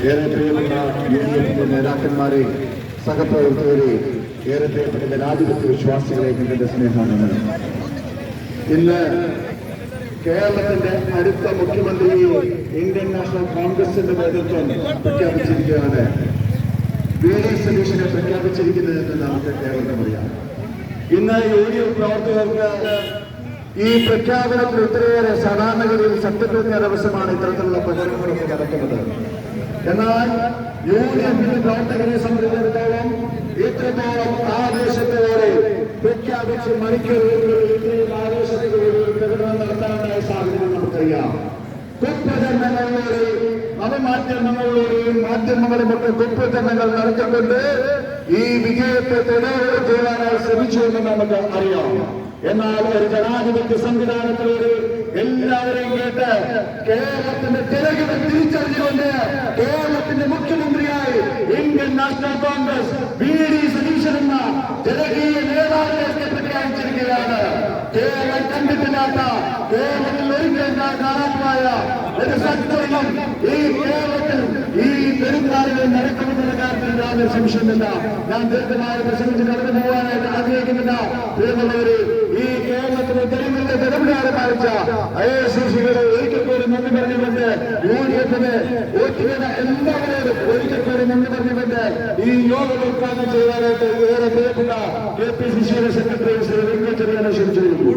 ഏറെ പ്രിയപ്പെട്ട യൂണിയന്റെ നേതാക്കന്മാരെ, സഹപ്രവർത്തകരെ, ഏറെ പ്രിയപ്പെട്ട ജനാധിപത്യ വിശ്വാസികളെ, നിങ്ങളുടെ സ്നേഹമാണ്. ഇന്ന് കേരളത്തിന്റെ അടുത്ത മുഖ്യമന്ത്രിയെ ഇന്ത്യൻ നാഷണൽ കോൺഗ്രസിന്റെ നേതൃത്വം പ്രഖ്യാപിച്ചിരിക്കുകയാണ്. വി.ഡി. സതീശനെ പ്രഖ്യാപിച്ചിരിക്കുന്നതെന്ന് നമുക്ക് കേരളത്തിനറിയാം. ഇന്ന് യൂണിയൻ പ്രവർത്തകർക്ക് ഈ പ്രഖ്യാപനത്തിൽ ഒത്തിരിയേറെ സാധാരണഗതിയിൽ സത്യപ്രതിജ്ഞ ദിവസമാണ് ഇത്തരത്തിലുള്ള പ്രചരണങ്ങളൊക്കെ നടക്കുന്നത്. എന്നാൽ യൂണിയൻ പ്രവർത്തകരെ സംബന്ധിച്ചിടത്തോളം ഇത്രത്തോളം ആവേശത്തോടെ പ്രഖ്യാപിച്ച് മണിക്കൂറുകളിൽ ഇത്രയും ആവേശത്തോടെ പ്രകടനം നടത്താനുള്ള സാഹചര്യം നമുക്കറിയാം. കുപ്രചരണങ്ങളിലൂടെ നവമാധ്യമങ്ങളിലൂടെയും മാധ്യമങ്ങളുമൊക്കെ കുപ്രചരണങ്ങൾ നടത്തിക്കൊണ്ട് ഈ വിജയത്തെ തെളിവ് ചെയ്യാനായി ശ്രമിച്ചുവെന്ന് നമുക്ക് അറിയാം. എന്നാൽ ഒരു ജനാധിപത്യ സംവിധാനത്തിലൂടെ എല്ലാവരെയും കേട്ട് കേരളത്തിന്റെ ജനങ്ങളെ തിരിച്ചറിഞ്ഞുകൊണ്ട് കേരളത്തിന്റെ മുഖ്യമന്ത്രിയായി Indian national Congress VD. Satheesan എന്ന ജനകീയ നേതാവിനെ പ്രഖ്യാപിച്ചിരിക്കുകയാണ്. കേരളം കണ്ടിട്ടില്ലാത്ത, കേരളത്തിൽ ഒരിക്കലും കാണാത്തതായ ഒരു സത്യം ഈ കേരളത്തിൽ ഈ പെരുന്നാളിൽ നടക്കുമെന്നുള്ള കാര്യത്തിൽ യാതൊരു സംശയമില്ല. ഞാൻ ദീർഘമായി പ്രസംഗിച്ച് കടന്നു പോകാനായിട്ട് ആഗ്രഹിക്കുന്നില്ല. പ്രിയമുള്ളവര്, ഈ കേരളത്തിലെ ജനങ്ങളുടെ ജനവികാരം കാണിച്ച ഐ.എ.സി.സികളെ ഒരിക്കൽ കൂടി നന്ദി പറഞ്ഞുകൊണ്ട്, യൂണിയത്തിന് വോട്ടുചെയ്ത എല്ലാവരോടും ഒരിക്കൽ കൂടി നന്ദി പറഞ്ഞുകൊണ്ട് ഈ യോഗം ഉദ്ഘാടനം ചെയ്യാനായിട്ട് ഏറെ പ്രിയപ്പെട്ട കെ.പി.സി.സിയുടെ സെക്രട്ടറി ശ്രീ വെങ്കച്ചെറിയാനെ ക്ഷണിച്ചിരുന്നു.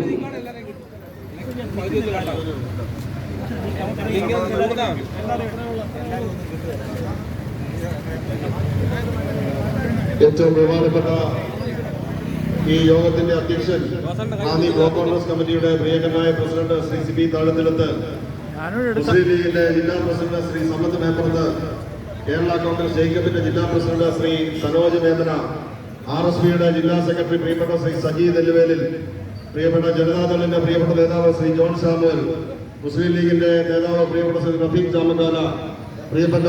ഏറ്റവും ബഹുമാനപ്പെട്ട ഈ യോഗത്തിന്റെ അധ്യക്ഷൻ ആദ്യ ബ്ലോക്ക് കോൺഗ്രസ് കമ്മിറ്റിയുടെ പ്രിയങ്കരനായ പ്രസിഡന്റ് ശ്രീ സി.ബി. താഴത്തിലത്ത്, മുസ്ലിം ലീഗിന്റെ ജില്ലാ പ്രസിഡന്റ് ശ്രീ സമ്മത്ത് മേപ്പുറത്ത്, കേരള കോൺഗ്രസ് ജേക്കബിന്റെ ജില്ലാ പ്രസിഡന്റ് ശ്രീ സനോജ് മേമന, ആർ.എസ്.പിയുടെ ജില്ലാ സെക്രട്ടറി പ്രിയപ്പെട്ട ശ്രീ സജി നെല്ലുവേലിൽ, പ്രിയപ്പെട്ട ജനതാദളിന്റെ പ്രിയപ്പെട്ട നേതാവ് ശ്രീ ജോൺ സാമുവൽ, മുസ്ലിം ലീഗിന്റെ നേതാവ് പ്രിയപ്പെട്ട ശ്രീ റഫീഖ് ചാമക്കാല, പ്രിയപ്പെട്ട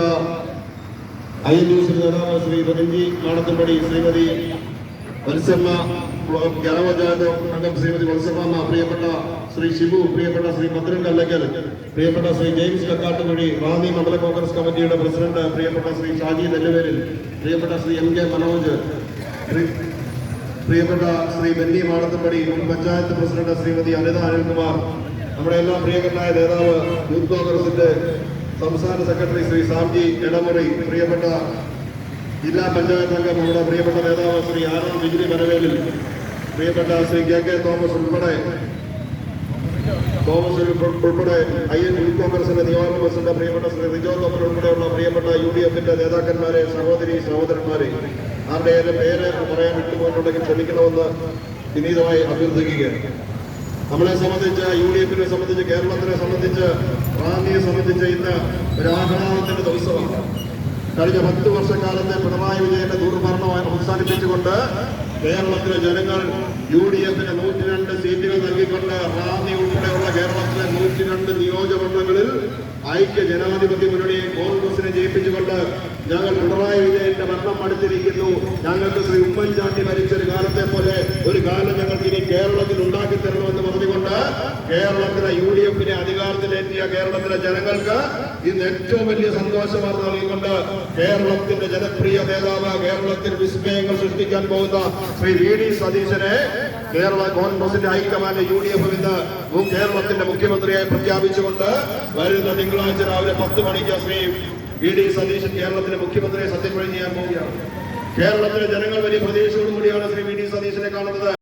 ഐ.എൻ.യു.സി നേതാവ് ശ്രീ റെഞ്ചി മാടത്തുംപടി, ശ്രീമതി വത്സമ്മ, ഗ്രാമപഞ്ചായത്ത് അംഗം ശ്രീമതി വത്സമ്മ, പ്രിയപ്പെട്ട ശ്രീ ഷിബു, പ്രിയപ്പെട്ട ശ്രീ ഭദ്രൻ കല്ലക്കൽ, പ്രിയപ്പെട്ട ശ്രീ ജെയിംസ് കക്കാട്ടുമൊഴി, റാന്നി മണ്ഡല കോൺഗ്രസ് കമ്മിറ്റിയുടെ പ്രസിഡന്റ് പ്രിയപ്പെട്ട ശ്രീ ഷാജി നെല്ലുവേലിൽ, പ്രിയപ്പെട്ട ശ്രീ എം.കെ. മനോജ്, പ്രിയപ്പെട്ട ശ്രീ ബെന്നി മാടത്തുംപടി, മുൻ പഞ്ചായത്ത് പ്രസിഡന്റ് ശ്രീമതി അനിത അനിൽകുമാർ, നമ്മുടെ എല്ലാം പ്രിയങ്കരനായ നേതാവ് യൂത്ത് കോൺഗ്രസിന്റെ സംസ്ഥാന സെക്രട്ടറി ശ്രീ സാംജി എടമുറി, പ്രിയപ്പെട്ട ജില്ലാ പഞ്ചായത്ത് അംഗം നമ്മുടെ പ്രിയപ്പെട്ട നേതാവ് ശ്രീ ആനന്ദ് വിജിലി വരവേലിൽ, പ്രിയപ്പെട്ട ശ്രീ കെ.കെ. തോമസ് ഉൾപ്പെടെ ഐ.എൻ. യൂത്ത് കോൺഗ്രസിന്റെ നിയോജക പ്രസിഡന്റ് പ്രിയപ്പെട്ട ശ്രീ റിജോ തോമർ ഉൾപ്പെടെയുള്ള പ്രിയപ്പെട്ട യു.ഡി.എഫിന്റെ നേതാക്കന്മാരെ, സഹോദരി സഹോദരന്മാരെ, ആരുടെയും പേര് പറയാൻ വിട്ടുപോയിട്ടുണ്ടെങ്കിൽ ക്ഷമിക്കണമെന്ന് വിനീതമായി അഭ്യർത്ഥിക്കുകയാണ്. നമ്മളെ സംബന്ധിച്ച്, യു.ഡി.എഫിനെ സംബന്ധിച്ച്, കേരളത്തിനെ സംബന്ധിച്ച്, റാന്നിയെ സംബന്ധിച്ച് ഇന്ന് ഒരു ആഹ്ലാദത്തിന്റെ ദിവസമാണ്. കഴിഞ്ഞ 10 വർഷക്കാലത്തെ പിണറായി വിജയന്റെ ദുർഭരണം അവസാനിപ്പിച്ചുകൊണ്ട് കേരളത്തിലെ ജനങ്ങൾ യു.ഡി.എഫിന് 102 സീറ്റുകൾ നൽകിക്കൊണ്ട് റാന്നി ഉൾപ്പെടെയുള്ള കേരളത്തിലെ 102 നിയോജകമണ്ഡലങ്ങളിൽ ഐക്യ ജനാധിപത്യ മുന്നണിയെ കോൺഗ്രസിനെ ജയിപ്പിച്ചുകൊണ്ട് ഞങ്ങൾ പിണറായി വിജയന്റെ ഭരണം അടുത്തിരിക്കുന്നു, ഞങ്ങൾക്ക് ശ്രീ ഉമ്മൻചാണ്ടി മരിച്ചൊരു കാലത്തെ പോലെ ഒരു കാലം ഞങ്ങൾക്ക് ഇനി കേരളത്തിൽ ഉണ്ടാക്കി തരണമെന്ന് പറഞ്ഞുകൊണ്ട് കേരളത്തിലെ യു.ഡി.എഫിനെ അധികാരത്തിലേറ്റിയ കേരളത്തിലെ ജനങ്ങൾക്ക് ഇന്ന് ഏറ്റവും വലിയ സന്തോഷ വാർത്ത നൽകിക്കൊണ്ട് കേരളത്തിന്റെ ജനപ്രിയ നേതാവ്, കേരളത്തിൽ വിസ്മയങ്ങൾ സൃഷ്ടിക്കാൻ പോകുന്ന ശ്രീ വി.ഡി. സതീശനെ കേരള കോൺഗ്രസിന്റെ ഹൈക്കമാൻഡ് യു.ഡി.എഫ് ഇന്ന് കേരളത്തിന്റെ മുഖ്യമന്ത്രിയായി പ്രഖ്യാപിച്ചുകൊണ്ട് വരുന്ന തിങ്കളാഴ്ച രാവിലെ 10 മണിക്ക് ശ്രീ വി.ഡി. സതീശൻ കേരളത്തിന്റെ മുഖ്യമന്ത്രിയെ സത്യപ്രതിജ്ഞ ചെയ്യാൻ പോവുകയാണ്. കേരളത്തിലെ ജനങ്ങൾ വലിയ പ്രതീക്ഷയോടുകൂടിയാണ് ശ്രീ വി.ഡി. സതീശനെ കാണുന്നത്.